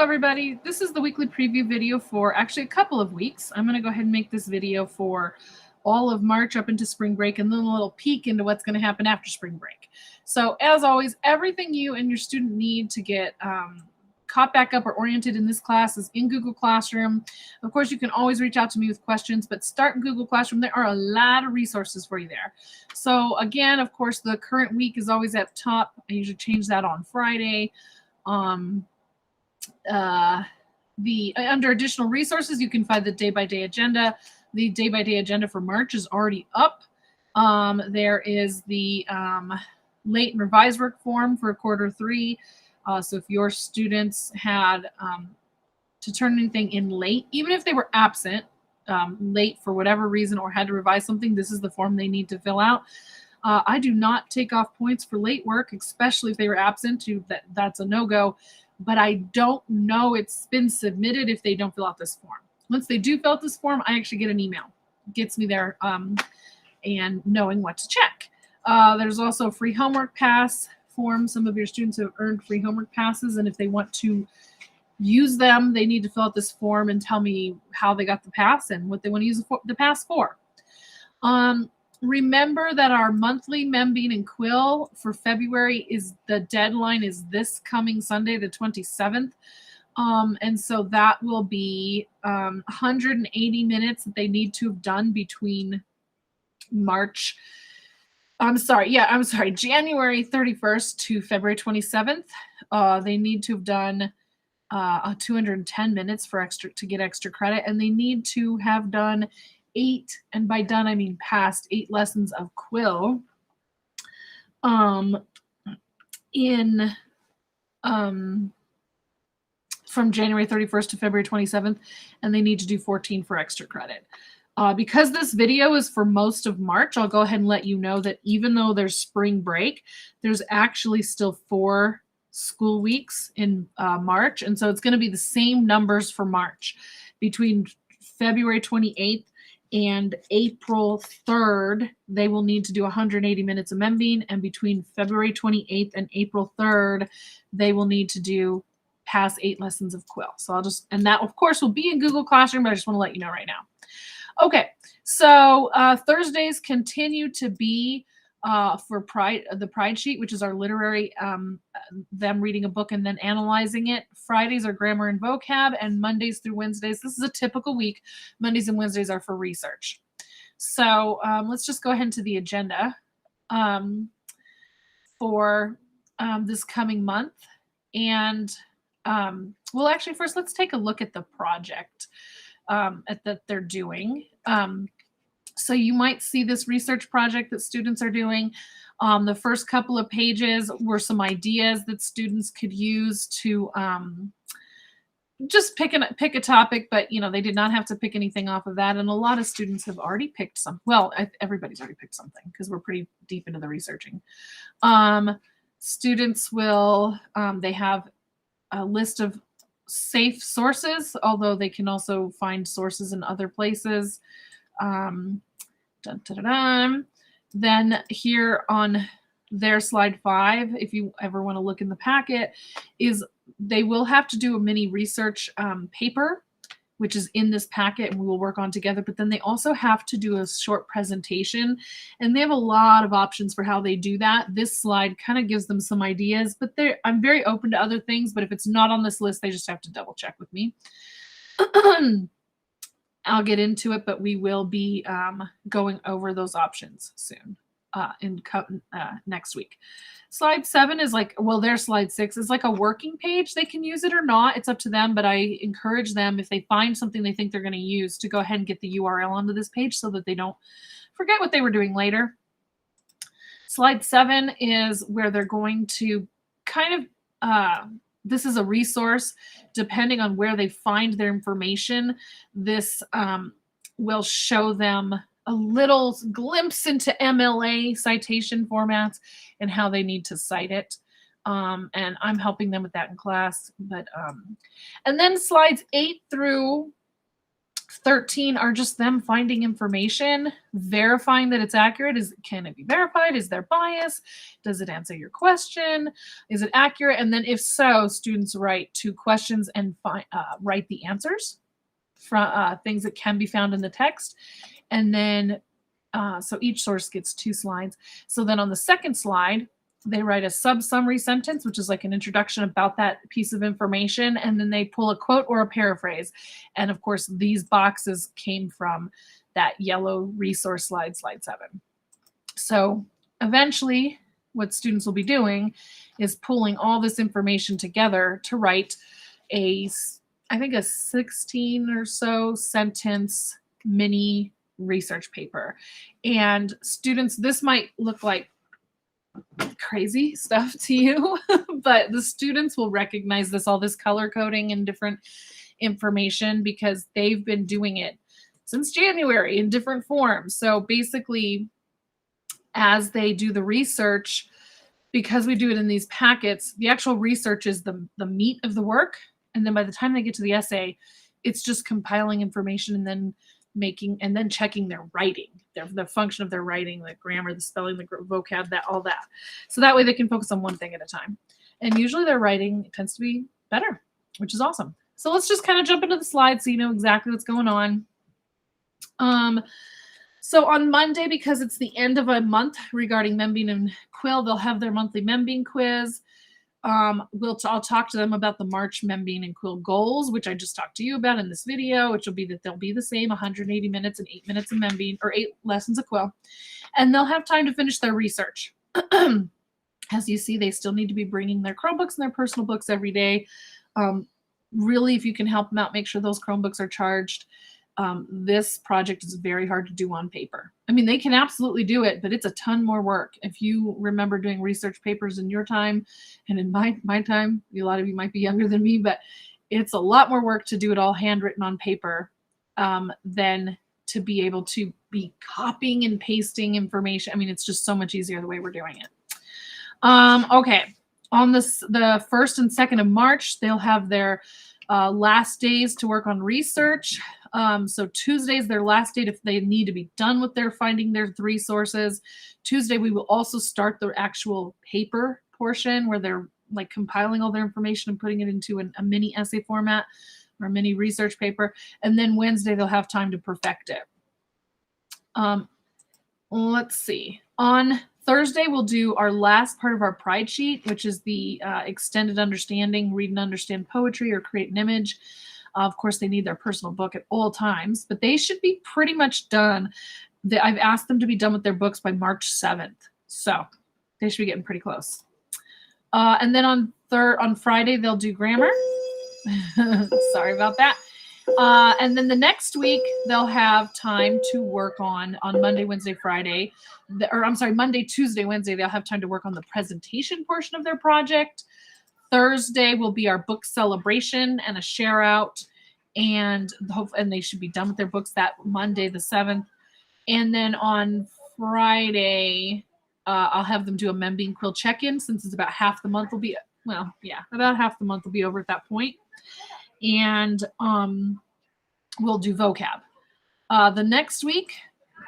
everybody. This is the weekly preview video for actually a couple of weeks. I'm going to go ahead and make this video for all of March up into spring break and then a little peek into what's going to happen after spring break. So as always, everything you and your student need to get caught back up or oriented in this class is in Google Classroom. Of course, you can always reach out to me with questions, but start in Google Classroom. There are a lot of resources for you there. So again, of course, the current week is always at top. I usually change that on Friday. Under additional resources, you can find the day-by-day agenda. The day-by-day agenda for March is already up. There is the late and revised work form for quarter 3. So if your students had to turn anything in late, even if they were absent, late for whatever reason, or had to revise something, this is the form they need to fill out. I do not take off points for late work, especially if they were absent. That's a no-go. But I don't know it's been submitted if they don't fill out this form. Once they do fill out this form, I actually get an email. It gets me there and knowing what to check. There's also a free homework pass form. Some of your students have earned free homework passes, and if they want to use them, they need to fill out this form and tell me how they got the pass and what they want to use the pass for. Remember that our monthly Membean and Quill for February the deadline is this coming Sunday, the 27th. And so that will be 180 minutes that they need to have done between January 31st to February 27th. They need to have done 210 minutes to get extra credit, and they need to have done 8, and by done I mean past 8 lessons of Quill from January 31st to February 27th, and they need to do 14 for extra credit. Because this video is for most of March, I'll go ahead and let you know that even though there's spring break, there's actually still 4 school weeks in March, and so it's going to be the same numbers for March. Between February 28th and April 3rd, they will need to do 180 minutes of Membean, and between February 28th and April 3rd, they will need to do past 8 lessons of Quill. So and that of course will be in Google Classroom, but I just want to let you know right now. Okay, so Thursdays continue to be for the Pride Sheet, which is our literary, them reading a book and then analyzing it. Fridays are grammar and vocab, and Mondays through Wednesdays, this is a typical week, Mondays and Wednesdays are for research. So let's just go ahead into the agenda for this coming month. And well, actually, first let's take a look at the project that they're doing. So you might see this research project that students are doing. The first couple of pages were some ideas that students could use to just pick a topic, but they did not have to pick anything off of that. And a lot of students have already picked some. Well, everybody's already picked something because we're pretty deep into the researching. Students will, they have a list of safe sources, although they can also find sources in other places. Then here on their slide 5, if you ever want to look in the packet, is they will have to do a mini research paper, which is in this packet and we will work on together, but then they also have to do a short presentation, and they have a lot of options for how they do that. This slide kind of gives them some ideas, but I'm very open to other things, but if it's not on this list, they just have to double check with me. I'll get into it, but we will be going over those options soon next week. Slide 7 is their slide 6 is like a working page. They can use it or not. It's up to them, but I encourage them, if they find something they think they're going to use, to go ahead and get the URL onto this page so that they don't forget what they were doing later. Slide 7 is where they're going to kind of this is a resource. Depending on where they find their information, this will show them a little glimpse into MLA citation formats and how they need to cite it. And I'm helping them with that in class. But and then slides 8 through 13 are just them finding information, verifying that it's accurate. Can it be verified? Is there bias? Does it answer your question? Is it accurate? And then if so, students write 2 questions and write the answers from things that can be found in the text. And then so each source gets 2 slides. So then on the second slide, they write a sub-summary sentence, which is like an introduction about that piece of information, and then they pull a quote or a paraphrase. And of course, these boxes came from that yellow resource slide, slide 7. So eventually, what students will be doing is pulling all this information together to write I think a 16 or so sentence mini research paper. And students, this might look like crazy stuff to you, but the students will recognize all this color coding and different information because they've been doing it since January in different forms. So basically, as they do the research, because we do it in these packets, the actual research is the meat of the work. And then by the time they get to the essay, it's just compiling information and then checking their writing, the function of their writing, the grammar, the spelling, the vocab, all that. So that way they can focus on one thing at a time. And usually their writing tends to be better, which is awesome. So let's just kind of jump into the slides so you know exactly what's going on. So on Monday, because it's the end of a month regarding Membean and Quill, they'll have their monthly Membean quiz. I'll talk to them about the March Membean and Quill goals, which I just talked to you about in this video, which will be that they'll be the same, 180 minutes and 8 minutes of Membean, or 8 lessons of Quill. And they'll have time to finish their research. As you see, they still need to be bringing their Chromebooks and their personal books every day. Really, if you can help them out, make sure those Chromebooks are charged. This project is very hard to do on paper. I mean, they can absolutely do it, but it's a ton more work. If you remember doing research papers in your time and in my time, a lot of you might be younger than me, but it's a lot more work to do it all handwritten on paper than to be able to be copying and pasting information. I mean, it's just so much easier the way we're doing it. Okay, on the 1st and 2nd of March, they'll have their last days to work on research. So Tuesday is their last date if they need to be done with finding their 3 sources. Tuesday, we will also start the actual paper portion where they're like compiling all their information and putting it into a mini essay format or a mini research paper. And then Wednesday, they'll have time to perfect it. Let's see. On Thursday, we'll do our last part of our Pride Sheet, which is the extended understanding, read and understand poetry or create an image. Of course, they need their personal book at all times, but they should be pretty much done. I've asked them to be done with their books by March 7th. So they should be getting pretty close. And then on Friday, they'll do grammar. Sorry about that. And then the next week, they'll have time to work on Monday, Wednesday, Friday. Monday, Tuesday, Wednesday, they'll have time to work on the presentation portion of their project. Thursday will be our book celebration and a share out, and they should be done with their books that Monday, the 7th. And then on Friday, I'll have them do a Membean Quill check-in since it's about half the month about half the month will be over at that point. And we'll do vocab. The next week,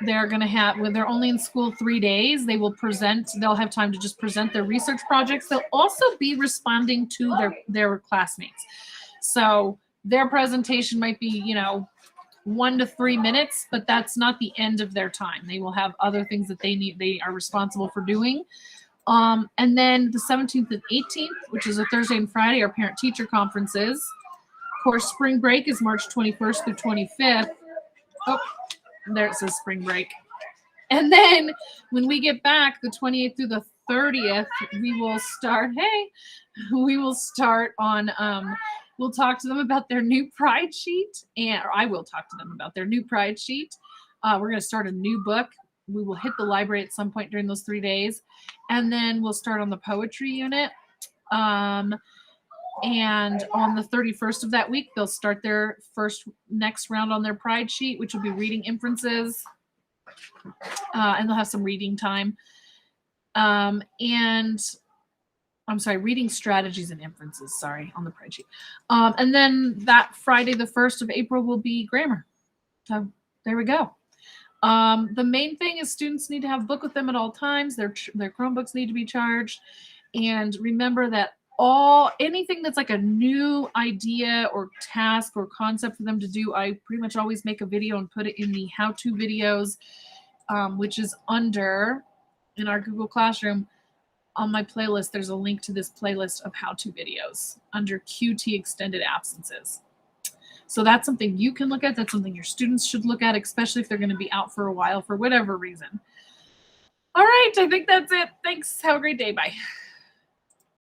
they're going to have, when they're only in school 3 days, they'll have time to just present their research projects. They'll also be responding to their classmates. So their presentation might be, 1 to 3 minutes, but that's not the end of their time. They will have other things that they are responsible for doing. And then the 17th and 18th, which is a Thursday and Friday, are parent-teacher conferences. Of course, spring break is March 21st through 25th. Oh, there it says spring break. And then when we get back, the 28th through the 30th, we will start on, we'll talk to them about their new Pride Sheet, or I will talk to them about their new Pride Sheet. We're going to start a new book. We will hit the library at some point during those 3 days. And then we'll start on the poetry unit. And on the 31st of that week, they'll start their next round on their Pride Sheet, which will be reading inferences. And they'll have some reading time. Reading strategies and inferences, on the Pride Sheet. And then that Friday, the 1st of April, will be grammar. So there we go. The main thing is students need to have a book with them at all times. Their Chromebooks need to be charged. And remember that anything that's like a new idea or task or concept for them to do, I pretty much always make a video and put it in the how-to videos, which is in our Google Classroom. On my playlist, there's a link to this playlist of how-to videos under QT extended absences. So that's something you can look at. That's something your students should look at, especially if they're going to be out for a while for whatever reason. All right, I think that's it. Thanks. Have a great day. Bye.